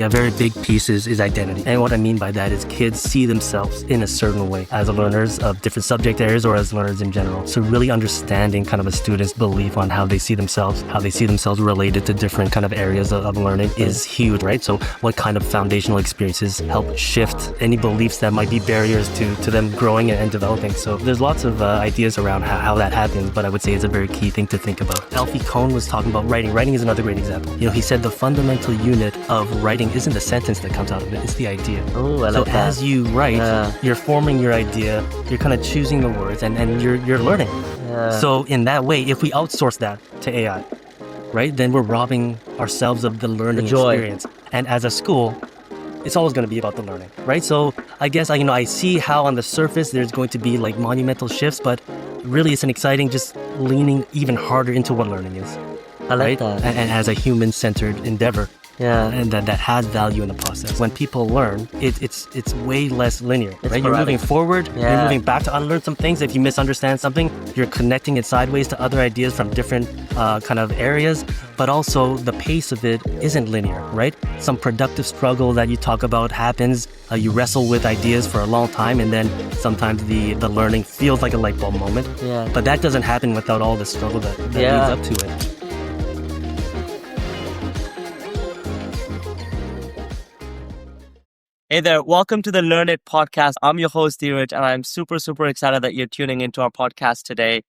A very big piece is identity. And what I mean by that is kids see themselves in a certain way as learners of different subject areas or as learners in general. So really understanding kind of a student's belief on how they see themselves related to different kind of areas of learning is huge, right? So what kind of foundational experiences help shift any beliefs that might be barriers to them growing and developing. So there's lots of ideas around how that happens, but I would say it's a very key thing to think about. Alfie Kohn was talking about writing. Writing is another great example. He said the fundamental unit of writing isn't the sentence that comes out of it, it's the idea. Oh, I like that. As you write, you're forming your idea, you're kind of choosing the words, and you're learning. So in that way, if we outsource that to AI, right, then we're robbing ourselves of the learning experience. And as a school, it's always going to be about the learning, right? So I guess I see how on the surface there's going to be like monumental shifts, but really it's an exciting just leaning even harder into what learning is. I like that. And as a human-centered endeavor. And that has value in the process. When people learn, it's way less linear, right? You're moving forward, you're moving back to unlearn some things. If you misunderstand something, you're connecting it sideways to other ideas from different kind of areas. But also the pace of it isn't linear, right? Some productive struggle that you talk about happens. You wrestle with ideas for a long time, and then sometimes the learning feels like a light bulb moment. But that doesn't happen without all the struggle that leads up to it. Hey there, welcome to the LearnIt Podcast. I'm your host, Dheeraj, and I'm super excited that you're tuning into our podcast today.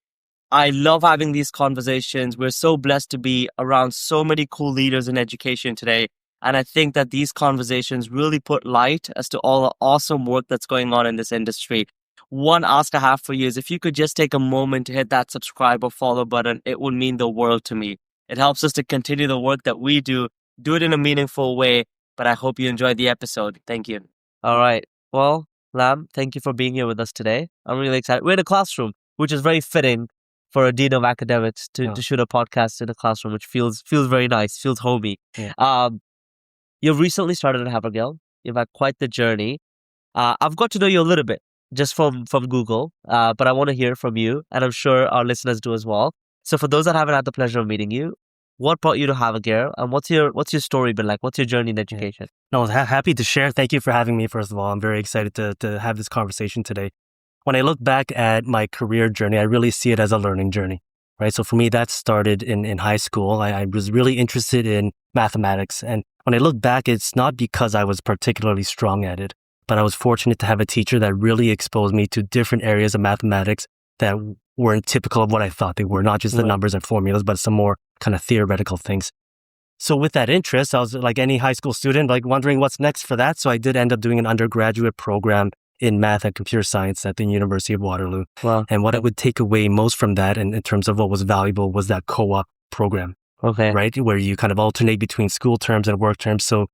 I love having these conversations. We're so blessed to be around so many cool leaders in education today. And I think that these conversations really put light as to all the awesome work that's going on in this industry. One ask I have for you is if you could just take a moment to hit that subscribe or follow button, it would mean the world to me. It helps us to continue the work that we do it in a meaningful way. But I hope you enjoyed the episode. Thank you. All right. Well, Lam, thank you for being here with us today. I'm really excited. We're in a classroom, which is very fitting for a dean of academics to shoot a podcast in a classroom, which feels very nice, feels homey. You've recently started at Havergal. You've had quite the journey. I've got to know you a little bit just from Google, but I want to hear from you, and I'm sure our listeners do as well. So for those that haven't had the pleasure of meeting you, what brought you to Havergal, and what's your story been like? What's your journey in education? No, I was happy to share. Thank you for having me, first of all. I'm very excited to have this conversation today. When I look back at my career journey, I really see it as a learning journey, right? So for me, that started in high school. I was really interested in mathematics. And when I look back, it's not because I was particularly strong at it, but I was fortunate to have a teacher that really exposed me to different areas of mathematics that weren't typical of what I thought they were, not just the numbers and formulas, but some more kind of theoretical things. So with that interest, I was like any high school student, like wondering what's next for that. So I did end up doing an undergraduate program in math and computer science at the University of Waterloo. Wow. And what I would take away most from that, and in terms of what was valuable, was that co-op program, right? Where you kind of alternate between school terms and work terms. So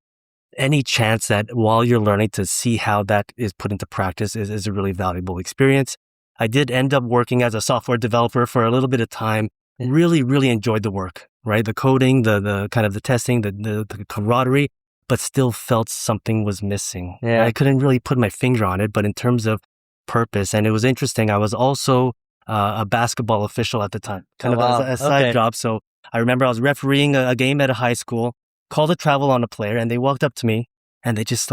any chance that while you're learning to see how that is put into practice is a really valuable experience. I did end up working as a software developer for a little bit of time. Really enjoyed the work, right? The coding, the kind of the testing, the camaraderie, but still felt something was missing. I couldn't really put my finger on it, but in terms of purpose, and it was interesting. I was also a basketball official at the time, kind of as a side job. So I remember I was refereeing a game at a high school, called a travel on a player, and they walked up to me and they just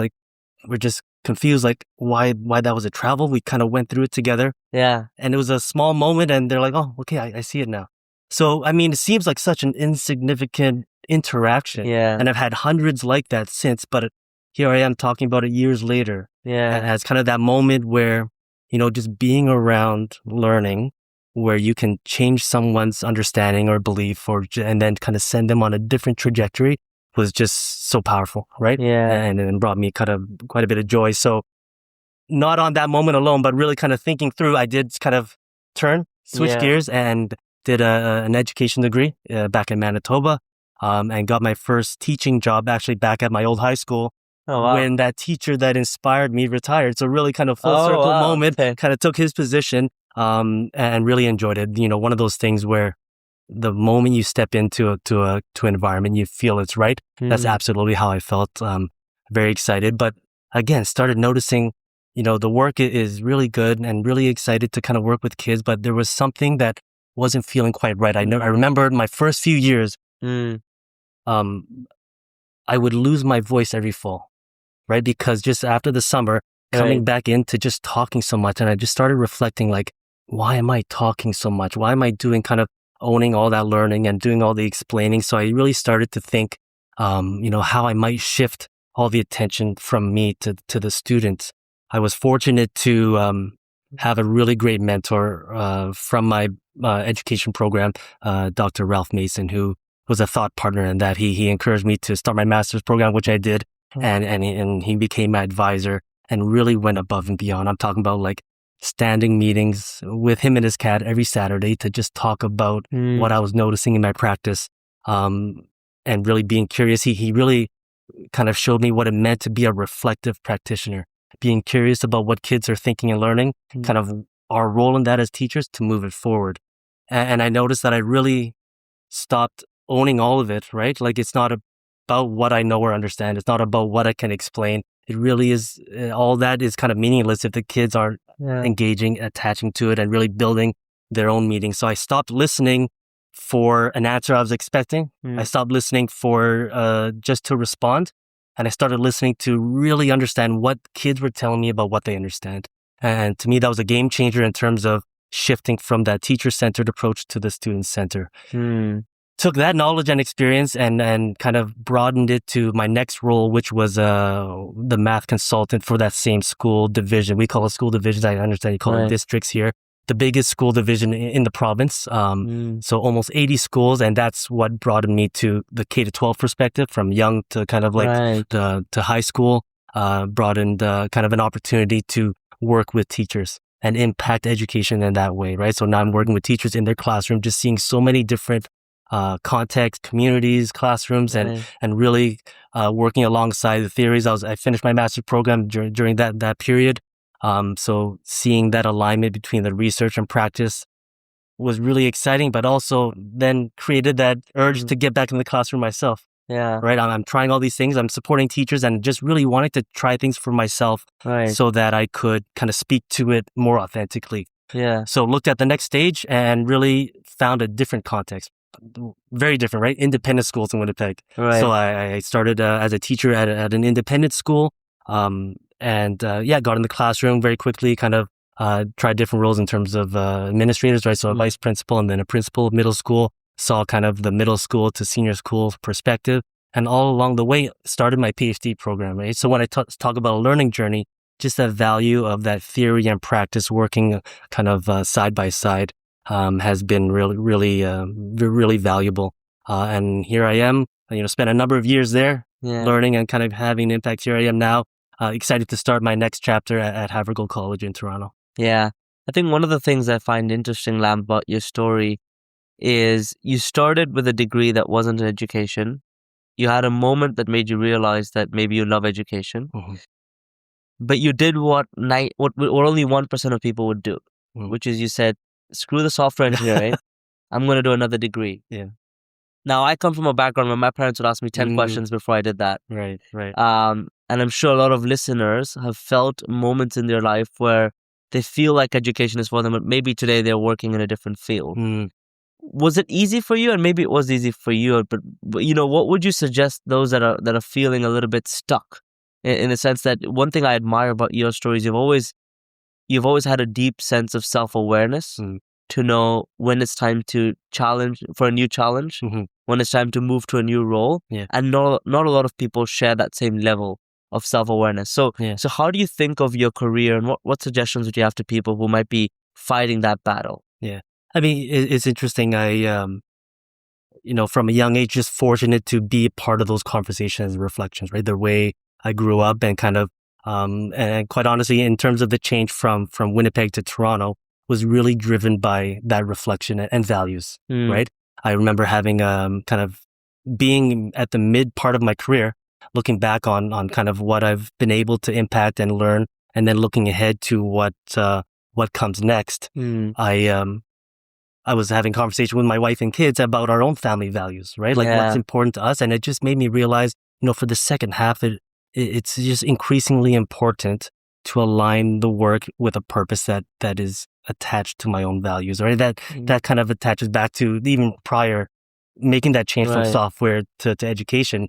were just confused, like why that was a travel. We kind of went through it together. And it was a small moment and they're like, oh, okay, I see it now. So, I mean, it seems like such an insignificant interaction. And I've had hundreds like that since, but here I am talking about it years later. As kind of that moment where, just being around learning, where you can change someone's understanding or belief and then kind of send them on a different trajectory was just so powerful, right? And brought me kind of quite a bit of joy. So not on that moment alone, but really kind of thinking through, I did kind of switch gears and did an education degree back in Manitoba and got my first teaching job actually back at my old high school when that teacher that inspired me retired. So really kind of full circle moment, kind of took his position and really enjoyed it. One of those things where the moment you step into an environment, you feel it's right. That's absolutely how I felt. Very excited, but again, started noticing, the work is really good and really excited to kind of work with kids, but there was something that wasn't feeling quite right. I remember my first few years, I would lose my voice every fall, right? Because just after the summer, coming back into just talking so much, and I just started reflecting like, why am I talking so much? Why am I doing kind of owning all that learning and doing all the explaining? So I really started to think, how I might shift all the attention from me to the students. I was fortunate to have a really great mentor from my education program, Dr. Ralph Mason, who was a thought partner in that. He encouraged me to start my master's program, which I did, and he became my advisor and really went above and beyond. I'm talking about like standing meetings with him and his cat every Saturday to just talk about what I was noticing in my practice, and really being curious. He really kind of showed me what it meant to be a reflective practitioner, being curious about what kids are thinking and learning, kind of our role in that as teachers to move it forward. And I noticed that I really stopped owning all of it, right? Like it's not about what I know or understand. It's not about what I can explain. It really is, all that is kind of meaningless if the kids aren't engaging, attaching to it, and really building their own meaning. So I stopped listening for an answer I was expecting. I stopped listening for just to respond. And I started listening to really understand what kids were telling me about what they understand. And to me, that was a game changer in terms of shifting from that teacher-centered approach to the student-centered. Took that knowledge and experience and kind of broadened it to my next role, which was the math consultant for that same school division. We call it school divisions. I understand you call it districts here. The biggest school division in the province. So almost 80 schools. And that's what broadened me to the K-12 perspective, from young to kind of like to high school, broadened kind of an opportunity to work with teachers and impact education in that way, right? So now I'm working with teachers in their classroom, just seeing so many different context, communities, classrooms, and really working alongside the theories. I finished my master's program during that period. So seeing that alignment between the research and practice was really exciting, but also then created that urge to get back in the classroom myself. Yeah. Right. I'm trying all these things. I'm supporting teachers and just really wanting to try things for myself so that I could kind of speak to it more authentically. Yeah. So looked at the next stage and really found a different context. Very different, right? Independent schools in Winnipeg. Right. So I started as a teacher at an independent school. Got in the classroom very quickly, kind of tried different roles in terms of administrators, right? So a vice principal and then a principal of middle school, saw kind of the middle school to senior school perspective. And all along the way, started my PhD program, right? So when I talk about a learning journey, just the value of that theory and practice working kind of side by side has been really valuable. And here I am, spent a number of years there learning and kind of having an impact. Here I am now, excited to start my next chapter at Havergal College in Toronto. Yeah. I think one of the things I find interesting, Lam, about your story is you started with a degree that wasn't in education. You had a moment that made you realize that maybe you love education. But you did what only 1% of people would do, which is you said, screw the software engineering, I'm going to do another degree. Yeah. Now, I come from a background where my parents would ask me 10 questions before I did that. Right. And I'm sure a lot of listeners have felt moments in their life where they feel like education is for them, but maybe today they're working in a different field. Was it easy for you? And maybe it was easy for you, but what would you suggest those that are feeling a little bit stuck? In the sense that one thing I admire about your stories, you've always had a deep sense of self-awareness to know when it's time to challenge for a new challenge, when it's time to move to a new role. Yeah. And not a lot of people share that same level of self-awareness. So how do you think of your career, and what suggestions would you have to people who might be fighting that battle? Yeah. I mean, it's interesting. I, from a young age, just fortunate to be a part of those conversations and reflections, right? The way I grew up and kind of, and quite honestly, in terms of the change from Winnipeg to Toronto, was really driven by that reflection and values, right? I remember having kind of being at the mid part of my career, looking back on kind of what I've been able to impact and learn, and then looking ahead to what comes next. I was having conversation with my wife and kids about our own family values, right? Like what's important to us. And it just made me realize, for the second half, it's just increasingly important to align the work with a purpose that is attached to my own values, right? That kind of attaches back to even prior making that change from software to education.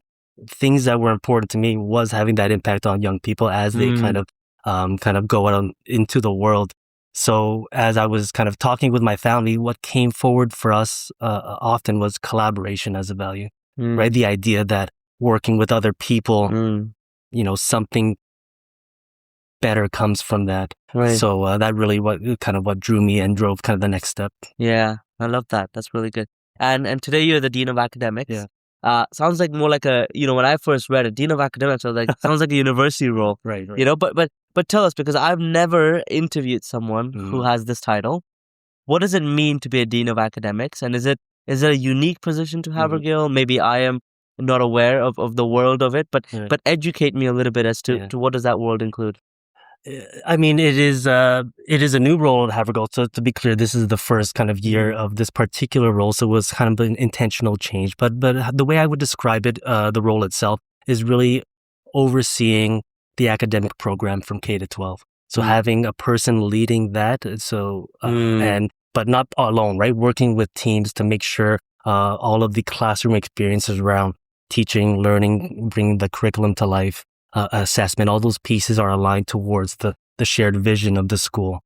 things that were important to me was having that impact on young people as they kind of go out into the world. So as I was kind of talking with my family, what came forward for us often was collaboration as a value, right? The idea that working with other people, something better comes from that. Right. So that really what drew me and drove kind of the next step. Yeah, I love that. That's really good. And today you're the Dean of Academics. Yeah. Sounds like more like a, when I first read it, Dean of Academics, I was like, sounds like a university role. Right. But tell us, because I've never interviewed someone who has this title. What does it mean to be a Dean of Academics? And is it a unique position to Havergal? Maybe I am not aware of the world of it, but educate me a little bit as to what does that world include? I mean, it is a new role at Havergal. So to be clear, this is the first kind of year of this particular role. So it was kind of an intentional change. But the way I would describe it, the role itself is really overseeing the academic program from K to 12. So having a person leading that. So but not alone, right? Working with teams to make sure all of the classroom experiences around teaching, learning, bringing the curriculum to life, assessment, all those pieces are aligned towards the shared vision of the school.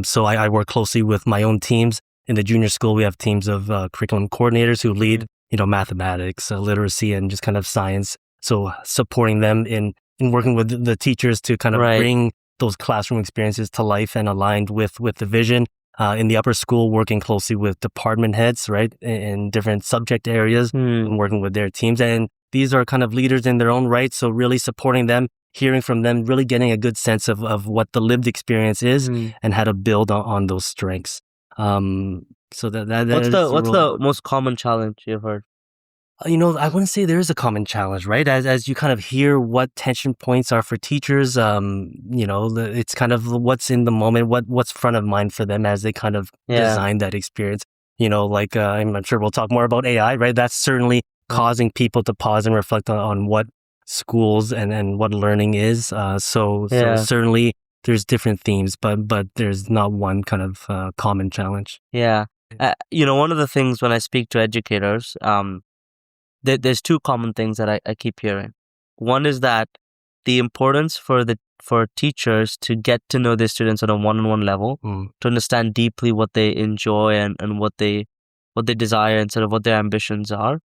So I work closely with my own teams. In the junior school, we have teams of curriculum coordinators who lead, mathematics, literacy, and just kind of science. So supporting them in working with the teachers to kind of bring those classroom experiences to life and aligned with the vision. In the upper school, working closely with department heads, right, in different subject areas, and working with their teams. And these are kind of leaders in their own right. So really supporting them, hearing from them, really getting a good sense of what the lived experience is and how to build on those strengths. So what's the most common challenge you've heard? I wouldn't say there is a common challenge, right? As you kind of hear what tension points are for teachers, it's kind of what's in the moment, what's front of mind for them as they kind of design that experience. I'm sure we'll talk more about AI, right? That's certainly causing people to pause and reflect on what schools and what learning is. So certainly there's different themes, but there's not one kind of common challenge. Yeah. One of the things when I speak to educators, there's two common things that I keep hearing. One is that the importance for teachers to get to know their students on a one-on-one level, to understand deeply what they enjoy and what they desire and sort of what their ambitions are.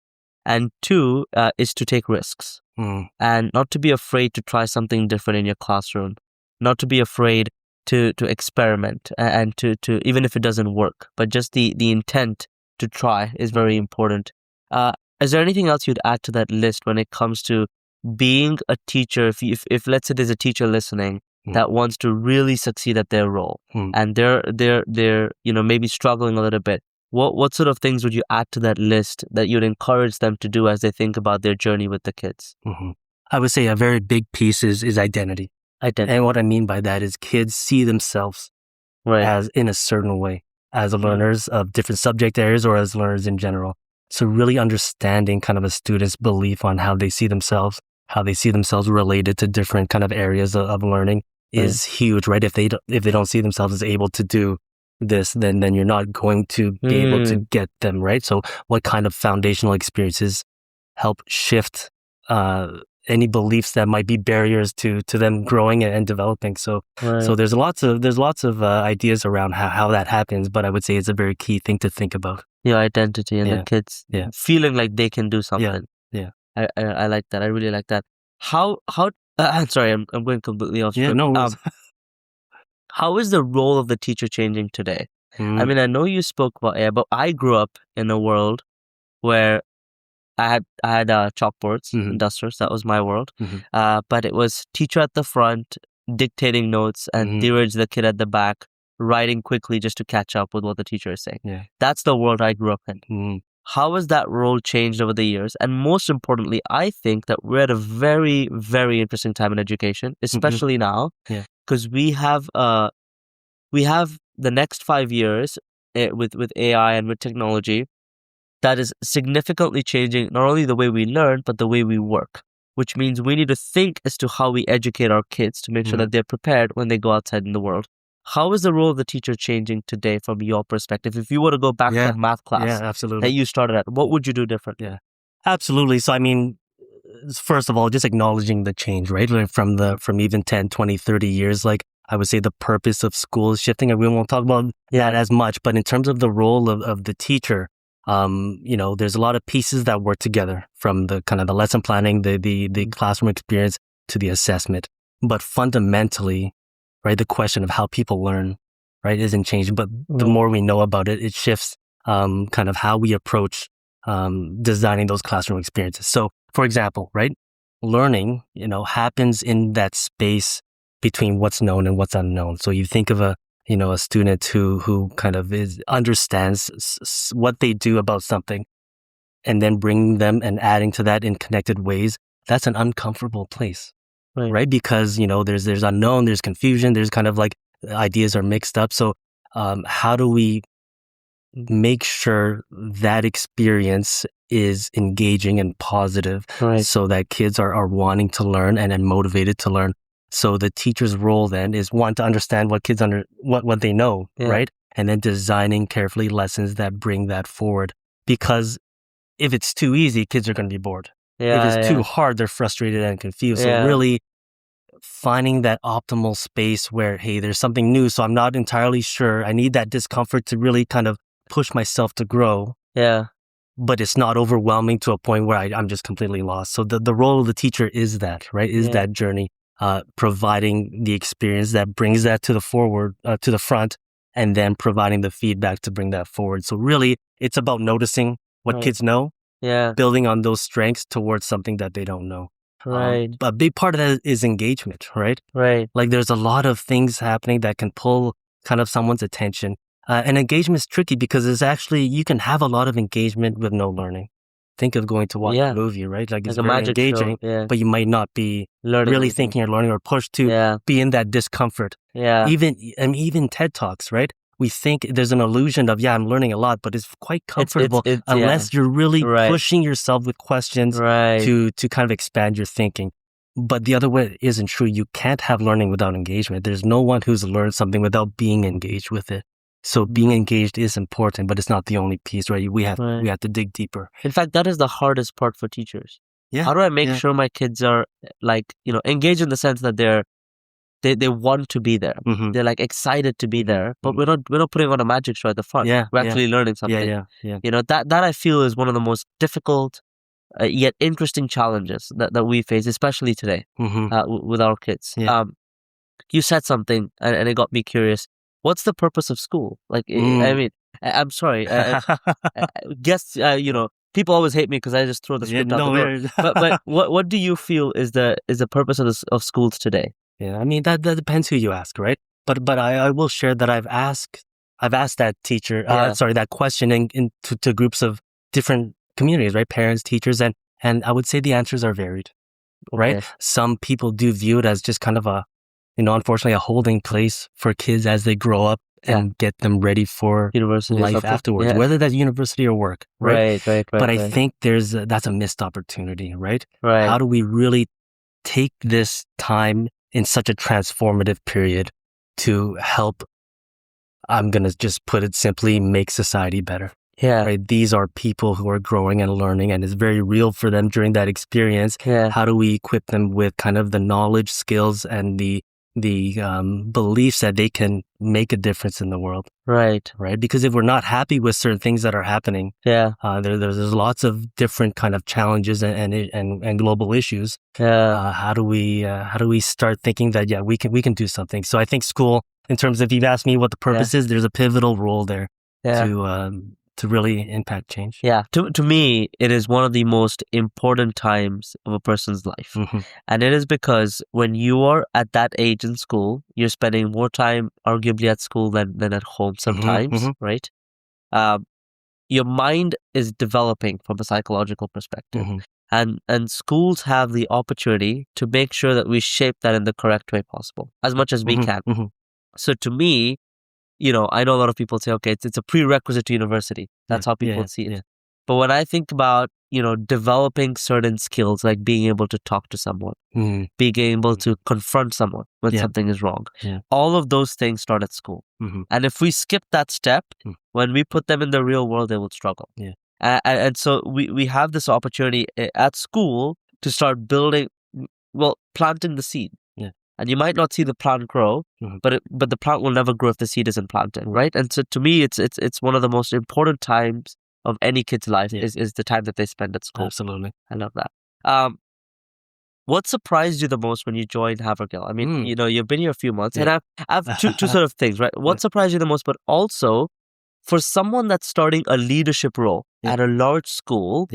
And two is to take risks and not to be afraid to try something different in your classroom, not to be afraid to experiment and to even if it doesn't work, but just the intent to try is very important. Is there anything else you'd add to that list when it comes to being a teacher? If let's say there's a teacher listening that wants to really succeed at their role and they're maybe struggling a little bit, what sort of things would you add to that list that you'd encourage them to do as they think about their journey with the kids? I would say a very big piece is identity. And what I mean by that is kids see themselves as in a certain way, as learners of different subject areas or as learners in general. So really understanding kind of a student's belief on how they see themselves related to different kind of areas of learning is huge, right? If they don't see themselves as able to do this, then you're not going to be able to get them, right? So what kind of foundational experiences help shift any beliefs that might be barriers to them growing and developing? So there's lots of ideas around how that happens, but I would say it's a very key thing to think about. Your identity and the kids feeling like they can do something. Yeah. I like that. I really like that. How I'm sorry, I'm going completely off script. Yeah, no worries. How is the role of the teacher changing today? I mean, I know you spoke about AI, but I grew up in a world where I had chalkboards and dusters. That was my world. But it was teacher at the front dictating notes and Dheeraj, the kid at the back, writing quickly just to catch up with what the teacher is saying. Yeah. That's the world I grew up in. How has that role changed over the years? And most importantly, I think that we're at a very, very interesting time in education, especially now, because we have the next 5 years with AI and with technology that is significantly changing not only the way we learn, but the way we work, which means we need to think as to how we educate our kids to make sure that they're prepared when they go outside in the world. How is the role of the teacher changing today from your perspective? If you were to go back to that math class absolutely. that you started at, what would you do differently? Yeah, absolutely. So, I mean, first of all, just acknowledging the change, right? Like from even 10, 20, 30 years, like I would say the purpose of school is shifting, and we won't talk about that as much. But in terms of the role of the teacher, there's a lot of pieces that work together, from the kind of the lesson planning, the classroom experience to the assessment. But fundamentally, right, the question of how people learn, right, isn't changing. But the more we know about it, it shifts kind of how we approach designing those classroom experiences. So, for example, right, learning, happens in that space between what's known and what's unknown. So you think of a student who kind of understands what they do about something, and then bringing them and adding to that in connected ways. That's an uncomfortable place, right? Because, there's unknown, there's confusion, there's kind of like ideas are mixed up. So how do we make sure that experience is engaging and positive, so that kids are wanting to learn and motivated to learn? So the teacher's role then is, one, to understand what kids what they know, right? And then designing carefully lessons that bring that forward. Because if it's too easy, kids are going to be bored. If it's too hard, they're frustrated and confused. So really finding that optimal space where, hey, there's something new, so I'm not entirely sure. I need that discomfort to really kind of push myself to grow. But it's not overwhelming to a point where I'm just completely lost. So the role of the teacher is that, right? Is that journey, providing the experience that brings that to the front, and then providing the feedback to bring that forward. So really, it's about noticing what kids know, building on those strengths towards something that they don't know. A big part of that is engagement, right? Like there's a lot of things happening that can pull kind of someone's attention. And engagement is tricky because you can have a lot of engagement with no learning. Think of going to watch a movie, right? Like it's very engaging, but you might not be really thinking or learning, or pushed to be in that discomfort. Even TED Talks, right? We think there's an illusion of, I'm learning a lot, but it's quite comfortable unless you're really pushing yourself with questions to kind of expand your thinking. But the other way isn't true. You can't have learning without engagement. There's no one who's learned something without being engaged with it. So being engaged is important, but it's not the only piece, right? We have to dig deeper. In fact, that is the hardest part for teachers. How do I make sure my kids are engaged in the sense that they want to be there. They're excited to be there, but we're not putting on a magic show at the front. We're actually learning something. That I feel is one of the most difficult yet interesting challenges that we face, especially today with our kids. You said something and it got me curious. What's the purpose of school? I mean, I'm sorry. Guess people always hate me because I just throw the script out the door. But what do you feel is the purpose of schools today? I mean, that depends who you ask, right? But I will share that I've asked that teacher, that question to groups of different communities, right? Parents, teachers, and I would say the answers are varied, right? Some people do view it as just kind of unfortunately a holding place for kids as they grow up and get them ready for university life afterwards, whether that's university or work, right? But I think that's a missed opportunity, right? How do we really take this time in such a transformative period to help, I'm going to just put it simply, make society better? Right? These are people who are growing and learning, and it's very real for them during that experience. How do we equip them with kind of the knowledge, skills, and the beliefs that they can make a difference in the world? Right? Because if we're not happy with certain things that are happening, there's lots of different kind of challenges and global issues. How do we start thinking that we can do something? So I think school, in terms of, if you've asked me what the purpose is, there's a pivotal role there to really impact change. To me, it is one of the most important times of a person's life. And it is because when you are at that age in school, you're spending more time arguably at school than at home sometimes, right? Your mind is developing from a psychological perspective. And schools have the opportunity to make sure that we shape that in the correct way possible, as much as we can. So to me, I know a lot of people say, okay, it's a prerequisite to university. That's how people see it. But when I think about, developing certain skills, like being able to talk to someone, being able to confront someone when something is wrong, all of those things start at school. And if we skip that step, when we put them in the real world, they will struggle. And so we have this opportunity at school to start building, planting the seed. Yeah. And you might not see the plant grow, but the plant will never grow if the seed isn't planted, right? And so to me, it's one of the most important times of any kid's life is the time that they spend at school. Absolutely. I love that. What surprised you the most when you joined Havergal? I mean, you've been here a few months, and I've two sort of things, right? What surprised you the most, but also for someone that's starting a leadership role at a large school,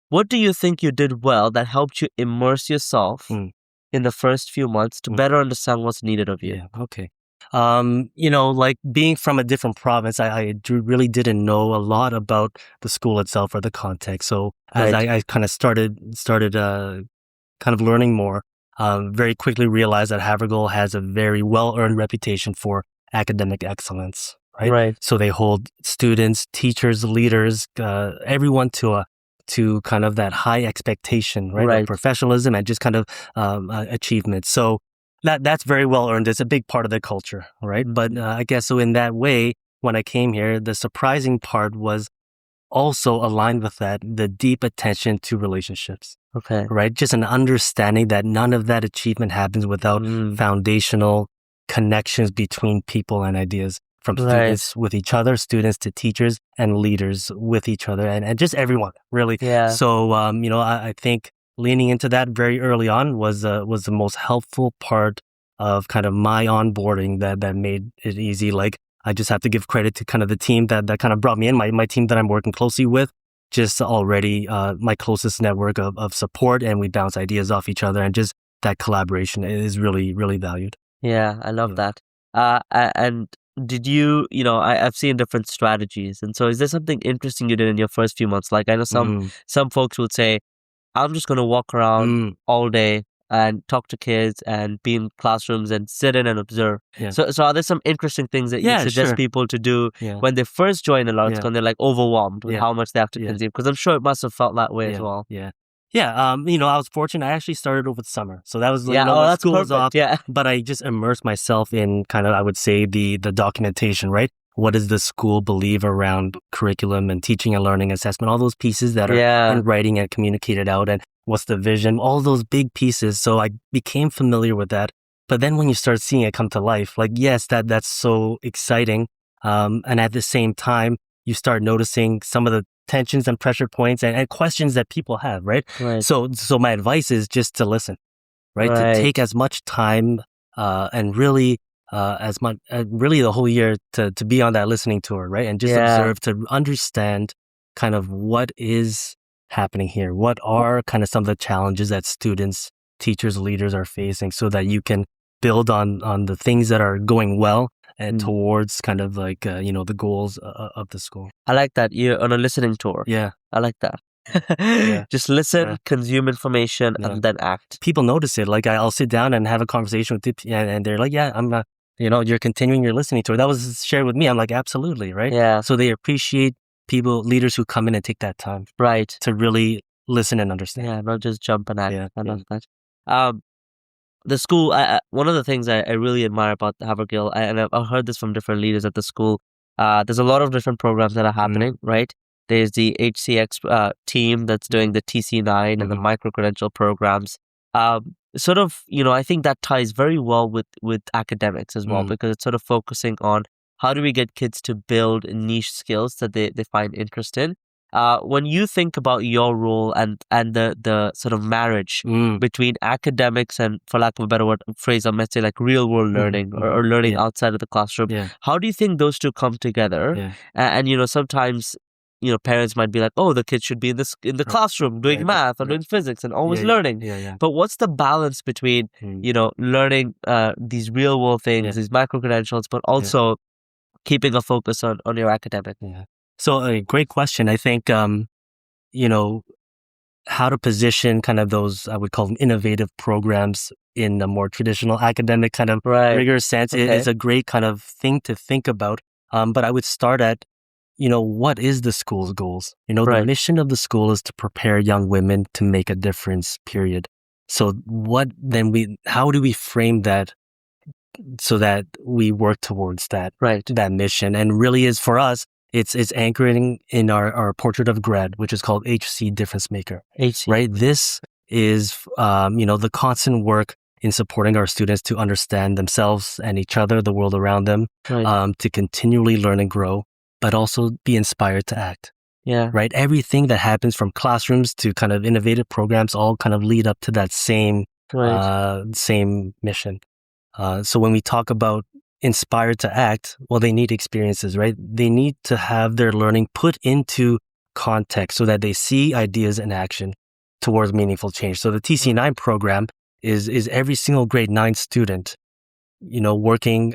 what do you think you did well that helped you immerse yourself in the first few months to better understand what's needed of you? Yeah, okay. Like being from a different province, I really didn't know a lot about the school itself or the context. So as I kind of started kind of learning more, very quickly realized that Havergal has a very well-earned reputation for academic excellence, right? So they hold students, teachers, leaders, everyone to kind of that high expectation, right? Of professionalism and just kind of achievement. So that's very well earned. It's a big part of the culture, right? But I guess so in that way, when I came here, the surprising part was also aligned with that, the deep attention to relationships. Okay. Right? Just an understanding that none of that achievement happens without foundational connections between people and ideas, from students with each other, students to teachers, and leaders with each other, and just everyone, really. Yeah. So, I think leaning into that very early on was the most helpful part of kind of my onboarding that made it easy. Like, I just have to give credit to kind of the team that kind of brought me in, my team that I'm working closely with, just already my closest network of support, and we bounce ideas off each other, and just that collaboration is really, really valued. Yeah, I love that. And did you, I've seen different strategies. And so is there something interesting you did in your first few months? Like I know some folks would say, I'm just going to walk around all day and talk to kids and be in classrooms and sit in and observe. Yeah. So are there some interesting things that you suggest people to do when they first join a large school and they're like overwhelmed with how much they have to consume? Because I'm sure it must have felt that way as well. Yeah. I was fortunate. I actually started over the summer. So that was, that's school perfect. was off. Yeah. But I just immersed myself in kind of, I would say, the documentation, right? What does the school believe around curriculum and teaching and learning assessment, all those pieces that are in writing and communicated out, and what's the vision, all those big pieces. So I became familiar with that. But then when you start seeing it come to life, like, yes, that's so exciting. And at the same time, you start noticing some of the tensions and pressure points and questions that people have, right? So my advice is just to listen, right? To take as much time and really really the whole year to be on that listening tour, right? And just observe, to understand kind of what is happening here. What are kind of some of the challenges that students, teachers, leaders are facing, so that you can build on the things that are going well and towards kind of like, the goals of the school. I like that. You're on a listening tour. Yeah. I like that. Just listen, consume information, and then act. People notice it. Like I'll sit down and have a conversation with people, and they're like, yeah, I'm you're continuing your listening tour. That was shared with me. I'm like, absolutely, right? Yeah. So they appreciate leaders who come in and take that time. Right. To really listen and understand. Yeah, not just jump and act. Yeah. I love that. The school, one of the things I really admire about Havergal, and I've heard this from different leaders at the school, there's a lot of different programs that are happening, right? There's the HCX team that's doing the TC9 and the micro-credential programs. Sort of, I think that ties very well with academics as well, because it's sort of focusing on how do we get kids to build niche skills that they find interest in. When you think about your role and the sort of marriage between academics and, for lack of a better phrase, I might say like real world learning or learning outside of the classroom, how do you think those two come together? And sometimes parents might be like, oh, the kid should be in the classroom doing math or doing physics and always learning. But what's the balance between learning these real world things, these micro credentials, but also keeping a focus on your academic? So a great question. I think, how to position kind of those, I would call them innovative programs in a more traditional academic kind of rigorous sense is a great kind of thing to think about. But I would start at, what is the school's goals? The mission of the school is to prepare young women to make a difference, period. So how do we frame that so that we work towards that mission? And really is for us, it's anchoring in our portrait of grad, which is called HC Difference Maker. HC. Right? This is, the constant work in supporting our students to understand themselves and each other, the world around them, to continually learn and grow, but also be inspired to act. Yeah. Right. Everything that happens from classrooms to kind of innovative programs all kind of lead up to that same mission. So when we talk about inspired to act, well, they need experiences, right? They need to have their learning put into context so that they see ideas in action towards meaningful change. So the TC9 program is every single grade 9 student, working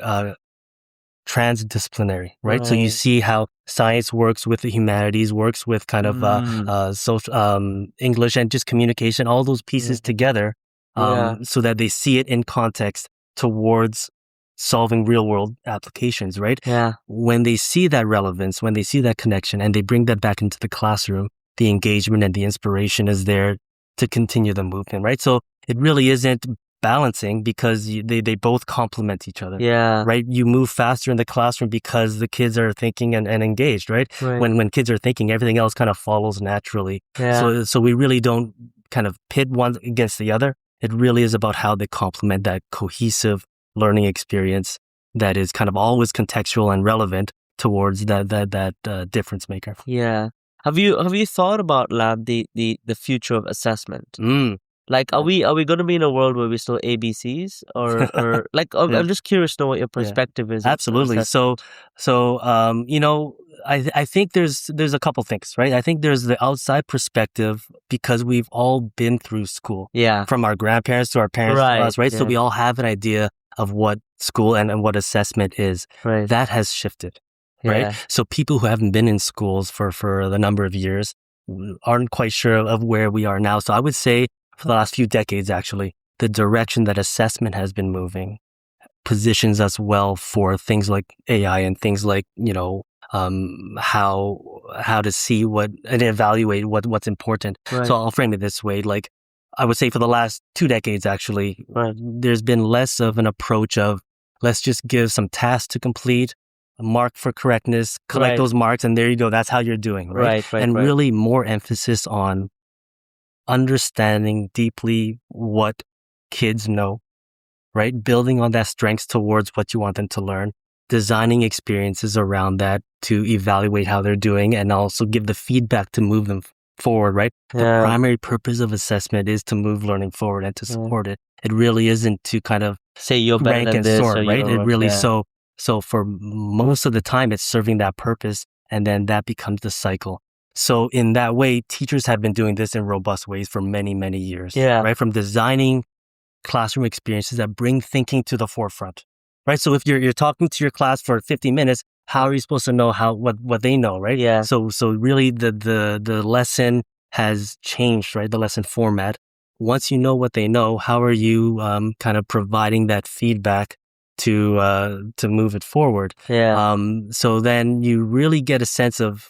transdisciplinary, right? So you see how science works with the humanities, works with kind of social, English and just communication, all those pieces together, so that they see it in context towards solving real world applications, right? Yeah. When they see that relevance, when they see that connection and they bring that back into the classroom, the engagement and the inspiration is there to continue the movement, right? So it really isn't balancing because they both complement each other. Yeah. Right? You move faster in the classroom because the kids are thinking and engaged, right? When kids are thinking, everything else kind of follows naturally. Yeah. So we really don't kind of pit one against the other. It really is about how they complement that cohesive learning experience that is kind of always contextual and relevant towards that difference maker. Yeah. Have you thought about, Lam, the future of assessment? Like, are we going to be in a world where we still ABCs or like? I'm just curious to know what your perspective is. Absolutely. So I think there's a couple things, right? I think there's the outside perspective because we've all been through school. Yeah. From our grandparents to our parents to us, right? Yeah. So we all have an idea of what school and what assessment is. Right. That has shifted. Yeah. Right. So people who haven't been in schools for the number of years aren't quite sure of where we are now. So I would say for the last few decades, actually, the direction that assessment has been moving positions us well for things like AI and things like, how to see what and evaluate what's important. Right. So I'll frame it this way. Like I would say for the last 2 decades, actually, there's been less of an approach of let's just give some tasks to complete, a mark for correctness, collect those marks, and there you go. That's how you're doing. Right. And really more emphasis on understanding deeply what kids know, right? Building on that strengths towards what you want them to learn, designing experiences around that to evaluate how they're doing and also give the feedback to move them forward, right? The primary purpose of assessment is to move learning forward and to support it. It really isn't to kind of say you're better rank than and this, sort, right? It really so for most of the time it's serving that purpose and then that becomes the cycle. So in that way, teachers have been doing this in robust ways for many, many years, right? From designing classroom experiences that bring thinking to the forefront, right? So if you're talking to your class for 50 minutes, how are you supposed to know what they know, right? Yeah. So really the lesson has changed, right? The lesson format. Once you know what they know, how are you kind of providing that feedback to move it forward? Yeah. So then you really get a sense of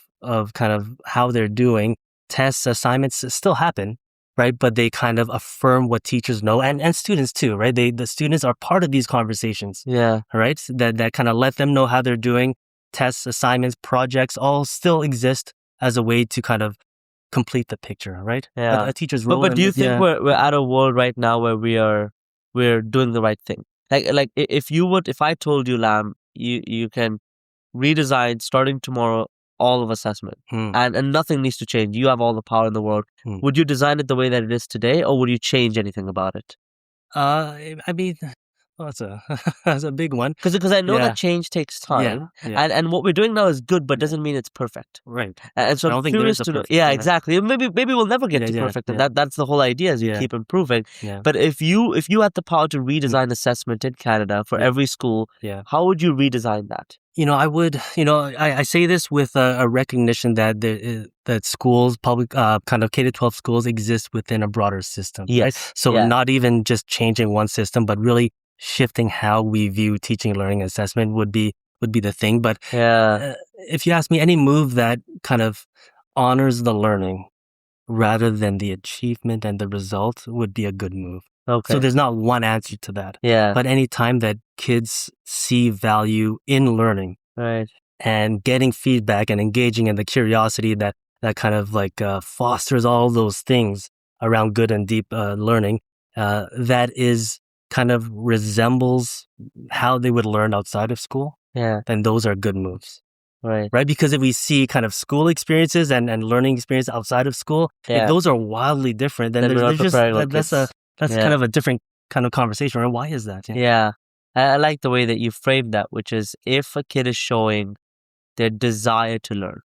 kind of how they're doing. Tests, assignments still happen, right? But they kind of affirm what teachers know and students too, right? The students are part of these conversations. Yeah. Right? That kind of let them know how they're doing. Tests, assignments, projects all still exist as a way to kind of complete the picture, right? Yeah. A teacher's role. But do you think we're at a world right now where we're doing the right thing? Like if I told you, Lam, you can redesign starting tomorrow all of assessment and nothing needs to change. You have all the power in the world. Would you design it the way that it is today or would you change anything about it? I mean, that's a big one. Because I know that change takes time. And what we're doing now is good, but doesn't mean it's perfect. Right. And so I'm curious to know. Yeah, exactly. Maybe we'll never get to perfect. And that's the whole idea is you keep improving. Yeah. But if you had the power to redesign assessment in Canada for every school, how would you redesign that? I would, I say this with a recognition that that schools, public kind of K-12 schools exist within a broader system. Yes. Right? So not even just changing one system, but really shifting how we view teaching, learning, assessment would be the thing. But if you ask me, any move that kind of honors the learning rather than the achievement and the result would be a good move. Okay. So there's not one answer to that. Yeah. But any time that kids see value in learning, right, and getting feedback and engaging in the curiosity that kind of like fosters all those things, around good and deep learning that is kind of resembles how they would learn outside of school, then those are good moves. Right. Because if we see kind of school experiences and learning experience outside of school, if those are wildly different, then that's kind of a different kind of conversation. Right? Why is that? Yeah. I like the way that you framed that, which is if a kid is showing their desire to learn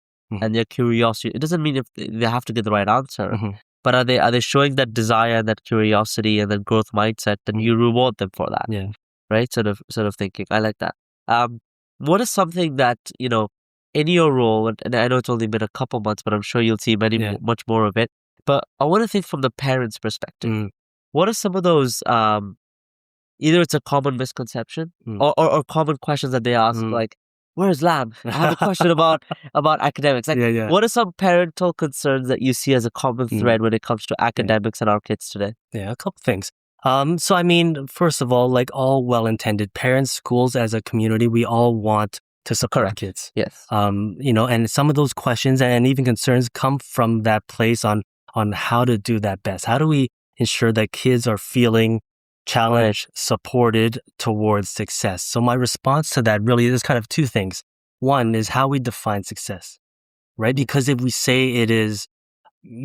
and their curiosity, it doesn't mean if they have to get the right answer, but are they showing that desire and that curiosity and that growth mindset, then you reward them for that. Yeah. Right? Sort of thinking. I like that. What is something that, in your role, and I know it's only been a couple months, but I'm sure you'll see much more of it. But I want to think from the parent's perspective. What are some of those, either it's a common misconception or common questions that they ask, like, where's Lam? I have a question about academics. Like, what are some parental concerns that you see as a common thread when it comes to academics and our kids today? Yeah, a couple things. So I mean, first of all, like all well-intended parents, schools as a community, we all want to support our kids. Yes. And some of those questions and even concerns come from that place on how to do that best. How do we ensure that kids are feeling challenged, supported towards success? So my response to that really is kind of two things. One is how we define success, right? Because if we say it is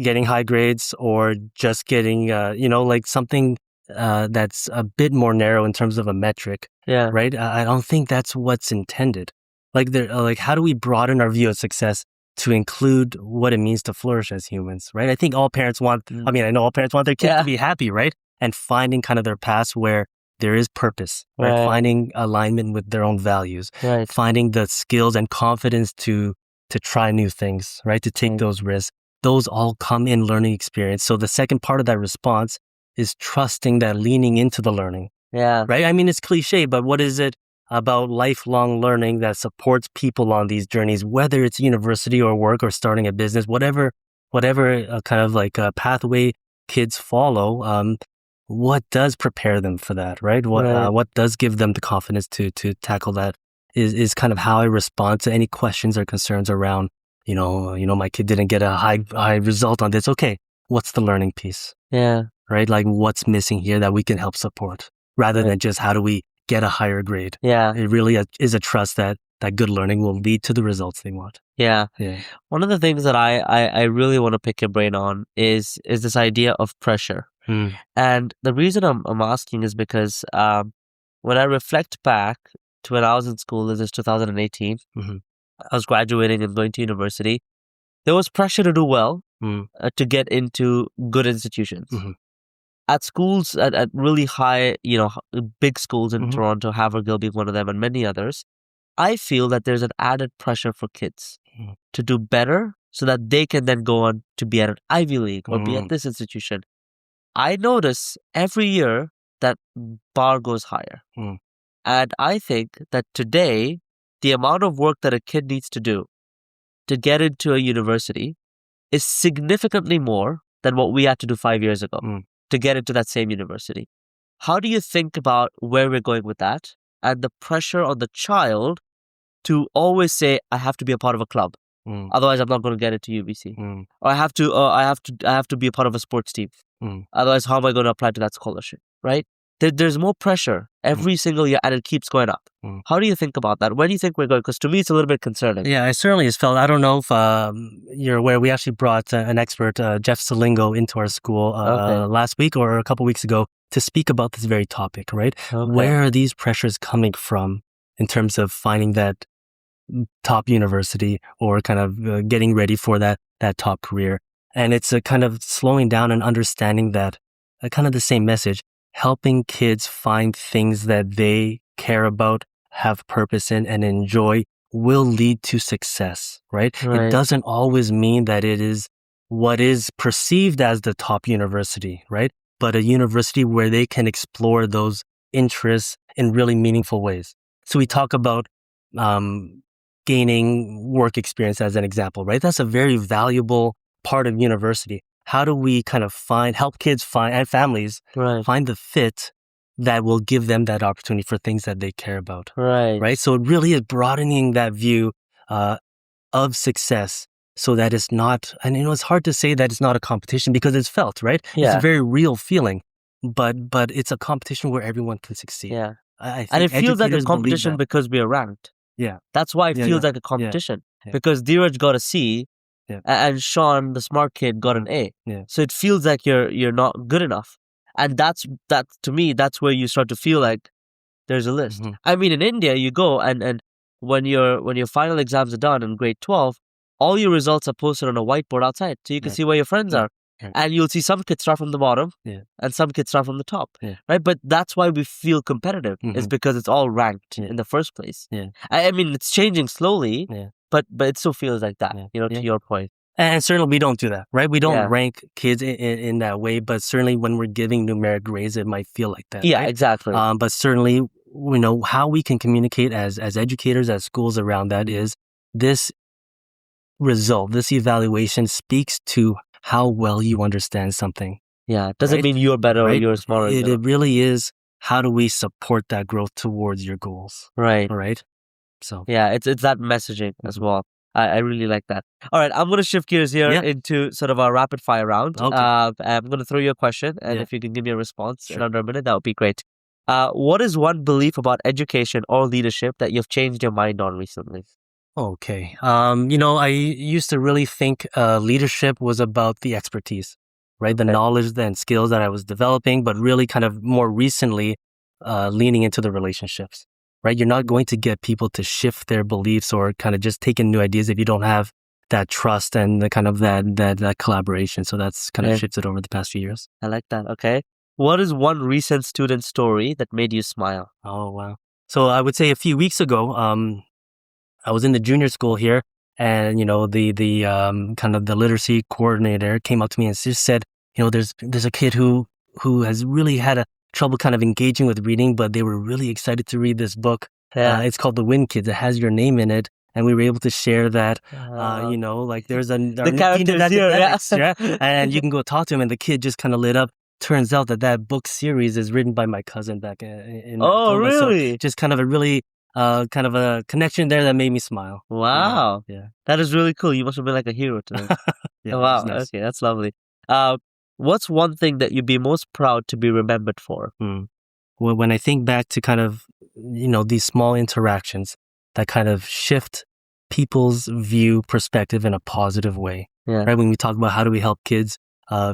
getting high grades or just getting, like something that's a bit more narrow in terms of a metric, right? I don't think that's what's intended. Like how do we broaden our view of success to include what it means to flourish as humans, right? I think all parents want, I know all parents want their kids to be happy, right? And finding kind of their paths where there is purpose, right? Finding alignment with their own values, finding the skills and confidence to try new things, right? To take those risks. Those all come in learning experience. So the second part of that response is trusting that leaning into the learning. Right? I mean, it's cliche, but what is it about lifelong learning that supports people on these journeys, whether it's university or work or starting a business, whatever kind of like a pathway kids follow, what does prepare them for that, right? What does give them the confidence to tackle that is kind of how I respond to any questions or concerns around, my kid didn't get a high result on this. Okay, what's the learning piece? Right? Like what's missing here that we can help support rather than just how do we get a higher grade. It really is a trust that good learning will lead to the results they want. One of the things that I really want to pick your brain on is this idea of pressure. And the reason I'm asking is because when I reflect back to when I was in school, this is 2018, I was graduating and going to university. There was pressure to do well, to get into good institutions. At schools, at really high, big schools in Toronto, Havergal being one of them and many others, I feel that there's an added pressure for kids to do better so that they can then go on to be at an Ivy League or be at this institution. I notice every year that bar goes higher. And I think that today, the amount of work that a kid needs to do to get into a university is significantly more than what we had to do 5 years ago to get into that same university. How do you think about where we're going with that and the pressure on the child to always say, I have to be a part of a club, otherwise I'm not going to get into UBC, or I have to be a part of a sports team, otherwise how am I going to apply to that scholarship? Right? There's more pressure every single year, and it keeps going up. How do you think about that? Where do you think we're going? Because to me, it's a little bit concerning. Yeah, I certainly has felt. I don't know if you're aware. We actually brought an expert, Jeff Salingo, into our school last week or a couple weeks ago to speak about this very topic. Right? Where are these pressures coming from in terms of finding that top university or kind of getting ready for that top career? And it's a kind of slowing down and understanding that kind of the same message. Helping kids find things that they care about, have purpose in, and enjoy will lead to success, right? It doesn't always mean that it is what is perceived as the top university, right? But a university where they can explore those interests in really meaningful ways. So we talk about gaining work experience as an example, right? That's a very valuable part of university. How do we kind of help kids find, and families find the fit that will give them that opportunity for things that they care about? Right. So it really is broadening that view of success so that it's not, and it's hard to say that it's not a competition because it's felt, right? Yeah. It's a very real feeling, but it's a competition where everyone can succeed. Yeah. I think And it feels like a educators believe competition that. because we are ranked. Yeah. That's why it Yeah, feels yeah, like a competition. yeah. Because Dheeraj got a C Yeah. and Sean, the smart kid, got an A. Yeah. So it feels like you're not good enough. And that to me, that's where you start to feel like there's a list. Mhm. I mean, in India, you go and when your final exams are done in grade 12, all your results are posted on a whiteboard outside, so you can Right. see where your friends Yeah. are. Right. And you'll see some kids start from the bottom, Yeah. and some kids start from the top, Yeah. right? But that's why we feel competitive, is Mhm. because it's all ranked Yeah. in the first place. Yeah. I mean, it's changing slowly, Yeah. but it still feels like that, Yeah. to your point. And certainly we don't do that, right? We don't Yeah. rank kids in that way, but certainly when we're giving numeric grades, it might feel like that. Yeah, right? exactly. But certainly, how we can communicate as educators, as schools around that is this result, this evaluation speaks to how well you understand something. Yeah, it doesn't right? mean you're better or Right? you're smarter. It really is, how do we support that growth towards your goals? Right. Right? So Yeah, it's that messaging as well. I really like that. All right, I'm going to shift gears here Yeah. into sort of our rapid fire round. Okay. I'm going to throw you a question, and Yeah. if you can give me a response in Sure. under a minute, that would be great. What is one belief about education or leadership that you've changed your mind on recently? Okay. I used to really think leadership was about the expertise, right? The Okay. knowledge and skills that I was developing, but really kind of more recently leaning into the relationships, right? You're not going to get people to shift their beliefs or kind of just take in new ideas if you don't have that trust and the kind of that collaboration. So that's kind Yeah. of shifted over the past few years. I like that. Okay. What is one recent student story that made you smile? Oh, wow. So I would say a few weeks ago, I was in the junior school here, and the kind of the literacy coordinator came up to me and just said, there's a kid who has really had a trouble kind of engaging with reading, but they were really excited to read this book. Yeah. It's called The Wind Kids. It has your name in it, and we were able to share that. Like there's the characters here, yeah, and you can go talk to him, and the kid just kind of lit up. Turns out that book series is written by my cousin back in Oh, Manitoba. So really? just kind of a really kind of a connection there that made me smile. Wow. Yeah. That is really cool. You must have been like a hero to them. Yeah, Oh, wow. it was nice. Okay, that's lovely. What's one thing that you'd be most proud to be remembered for? Well, when I think back to kind of, these small interactions that kind of shift people's view perspective in a positive way, Yeah. right? When we talk about how do we help kids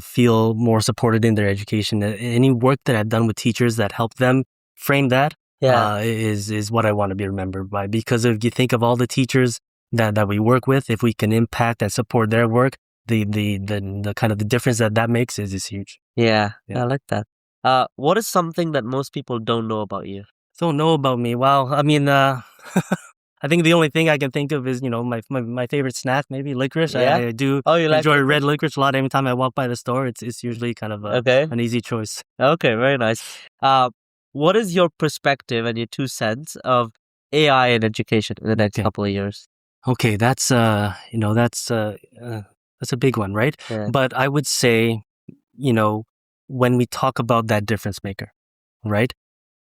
feel more supported in their education, any work that I've done with teachers that help them frame that, Yeah. is what I want to be remembered by. Because if you think of all the teachers that we work with, if we can impact and support their work, the kind of the difference that makes is huge. Yeah. Yeah. I like that. What is something that most people don't know about you? Don't know about me. Well, I mean, I think the only thing I can think of is, my favorite snack, maybe licorice. Yeah? I do Oh, you like enjoy licorice? red licorice a lot. Every time I walk by the store, it's usually kind of Okay. an easy choice. Okay, very nice. What is your perspective and your 2 cents of AI in education in the next Okay. couple of years? Okay, that's a big one, right? Yeah. But I would say, when we talk about that difference maker, right?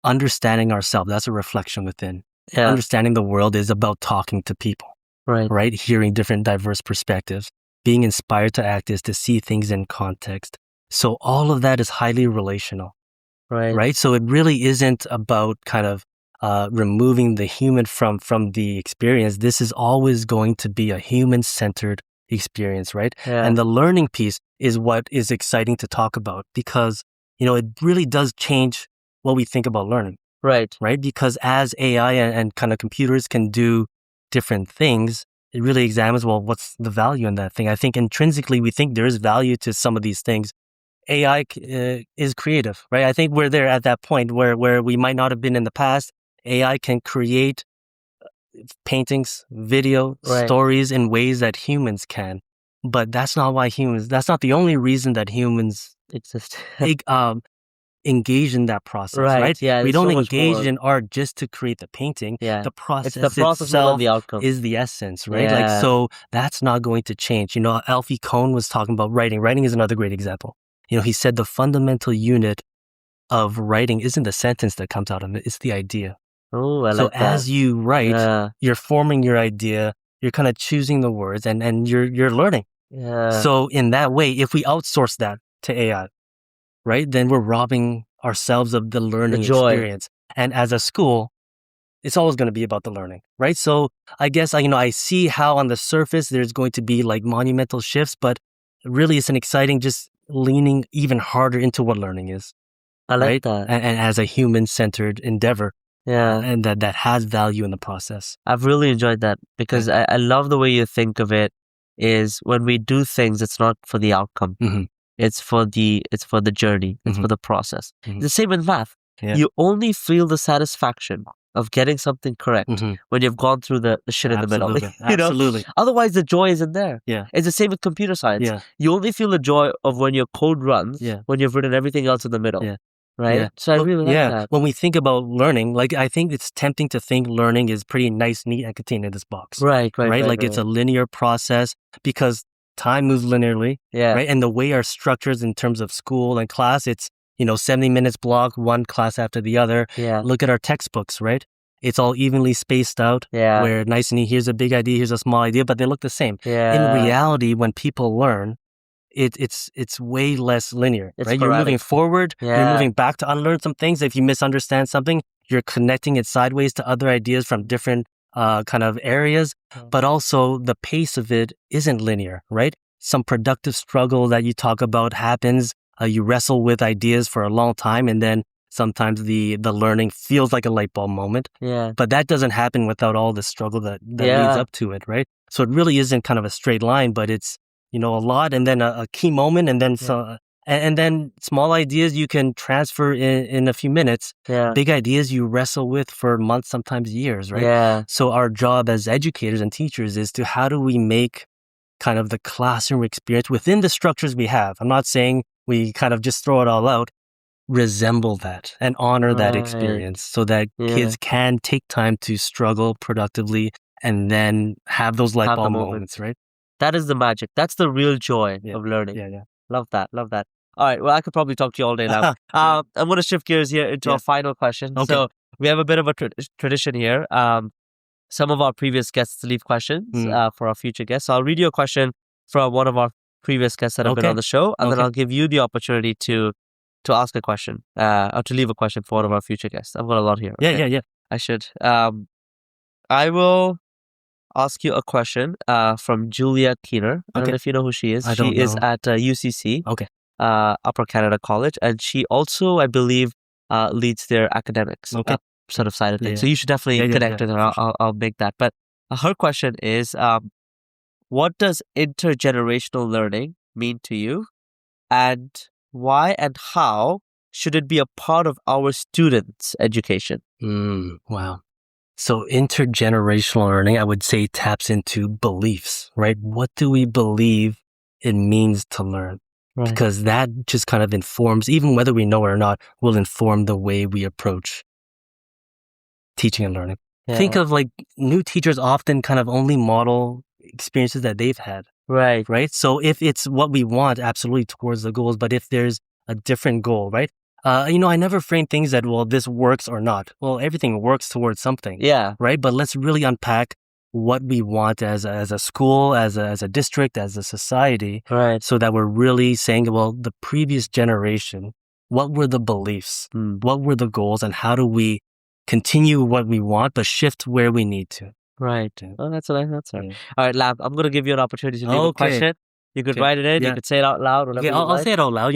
Understanding ourselves, that's a reflection within. Yeah. Understanding the world is about talking to people, Right. right? Hearing different diverse perspectives. Being inspired to act is to see things in context. So all of that is highly relational, Right. right? So it really isn't about kind of removing the human from the experience. This is always going to be a human-centered experience, right? Yeah. And the learning piece is what is exciting to talk about because, it really does change what we think about learning, Right. right? Because as AI and kind of computers can do different things, it really examines, well, what's the value in that thing? I think intrinsically we think there is value to some of these things. AI is creative, right? I think we're there at that point where we might not have been in the past. AI can create paintings, video, Right. stories in ways that humans can. But that's not the only reason that humans Exist. engage in that process, Right, right? yeah, We there's so don't much engage more. in art just to create the painting. Yeah. The process, It's the process more than itself the outcome. is the essence, right? Like, Yeah. so that's not going to change. Alfie Kohn was talking about writing. Writing is another great example. He said the fundamental unit of writing isn't the sentence that comes out of it, it's the idea. Oh, I So like that. as you write, Yeah. you're forming your idea, You're kind of choosing the words and you're learning. Yeah. So in that way, if we outsource that to AI, right, then we're robbing ourselves of the learning joy. experience. And as a school, it's always going to be about the learning, right? So I guess, I see how on the surface there's going to be like monumental shifts, but really it's an exciting just leaning even harder into what learning is. I like right? that. And as a human-centered endeavor. Yeah. And that has value in the process. I've really enjoyed that because I love the way you think of it is when we do things, it's not for the outcome. Mm-hmm. It's for the journey. It's for the process. It's the same with math. Yeah. You only feel the satisfaction of getting something correct when you've gone through the shit in the middle. Absolutely. Otherwise, the joy isn't there. Yeah. It's the same with computer science. Yeah. You only feel the joy of when your code runs when you've written everything else in the middle. Yeah. Right? Yeah. So I really like that. When we think about learning, like I think it's tempting to think learning is pretty nice, neat, and contained in this box. Right. Like it's a linear process because time moves linearly. Yeah. Right. And the way our structures in terms of school and class, it's 70 minutes block, one class after the other. Yeah. Look at our textbooks, right? It's all evenly spaced out. Yeah. Where nice and neat, here's a big idea, here's a small idea, but they look the same. Yeah. In reality, when people learn, it's way less linear, right? sporadic. You're moving forward, Yeah. you're moving back to unlearn some things. If you misunderstand something, you're connecting it sideways to other ideas from different kind of areas, but also the pace of it isn't linear, right? Some productive struggle that you talk about happens. You wrestle with ideas for a long time, and then sometimes the learning feels like a light bulb moment. Yeah. But that doesn't happen without all the struggle that leads up to it, right? So it really isn't kind of a straight line, but it's a lot, and then a key moment, and then and then small ideas you can transfer in a few minutes. Yeah. Big ideas you wrestle with for months, sometimes years, right? Yeah. So our job as educators and teachers is to how do we make kind of the classroom experience within the structures we have. I'm not saying we kind of just throw it all out, resemble that and honor that experience so that kids can take time to struggle productively and then have those light bulb moments, right? That is the magic. That's the real joy of learning. Yeah. Love that. All right. Well, I could probably talk to you all day now. I'm going to shift gears here into our final question. Okay. So we have a bit of a tradition here. Some of our previous guests leave questions for our future guests. So I'll read you a question from one of our previous guests that have been on the show, and then I'll give you the opportunity to ask a question or to leave a question for one of our future guests. I've got a lot here. Okay? Yeah. I should. I will ask you a question from Julia Keener. I don't know if you know who she is. She is at UCC, Upper Canada College, and she also, I believe, leads their academics sort of side of things. So you should definitely connect with her. I'll make that. But her question is, what does intergenerational learning mean to you, and why and how should it be a part of our students' education? Wow. So intergenerational learning, I would say, taps into beliefs, right? What do we believe it means to learn? Right. Because that just kind of informs, even whether we know it or not, will inform the way we approach teaching and learning. Yeah. Think of like new teachers often kind of only model experiences that they've had. Right. So if it's what we want, absolutely towards the goals, but if there's a different goal, right? I never frame things that, well, this works or not. Well, everything works towards something. Yeah. Right. But let's really unpack what we want as a school, as a district, as a society. Right. So that we're really saying, well, the previous generation, what were the beliefs? What were the goals? And how do we continue what we want, but shift where we need to? Right. Oh, that's right. All right, Lam, I'm going to give you an opportunity to leave a question. You could write it in. You could say it out loud. Okay, I'll say it out loud.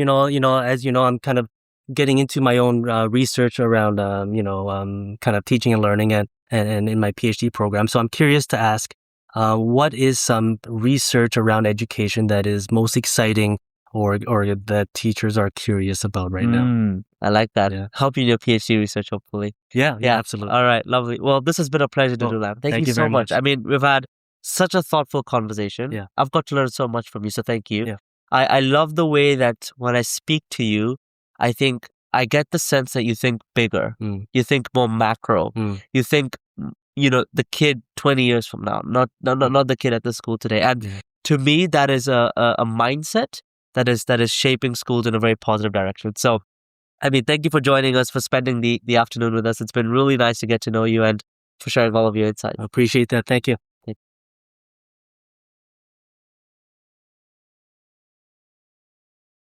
As you know, I'm kind of getting into my own research around, kind of teaching and learning and in my PhD program. So I'm curious to ask, what is some research around education that is most exciting or that teachers are curious about right now? I like that. Yeah. Help you in your PhD research, hopefully. Yeah, absolutely. All right, lovely. Well, this has been a pleasure to do that. Thank you so much. I mean, we've had such a thoughtful conversation. Yeah. I've got to learn so much from you, so thank you. Yeah. I love the way that when I speak to you, I think I get the sense that you think bigger. You think more macro. You think, the kid 20 years from now, not the kid at the school today. And to me, that is a mindset that is shaping schools in a very positive direction. So, I mean, thank you for joining us, for spending the afternoon with us. It's been really nice to get to know you and for sharing all of your insights. I appreciate that. Thank you.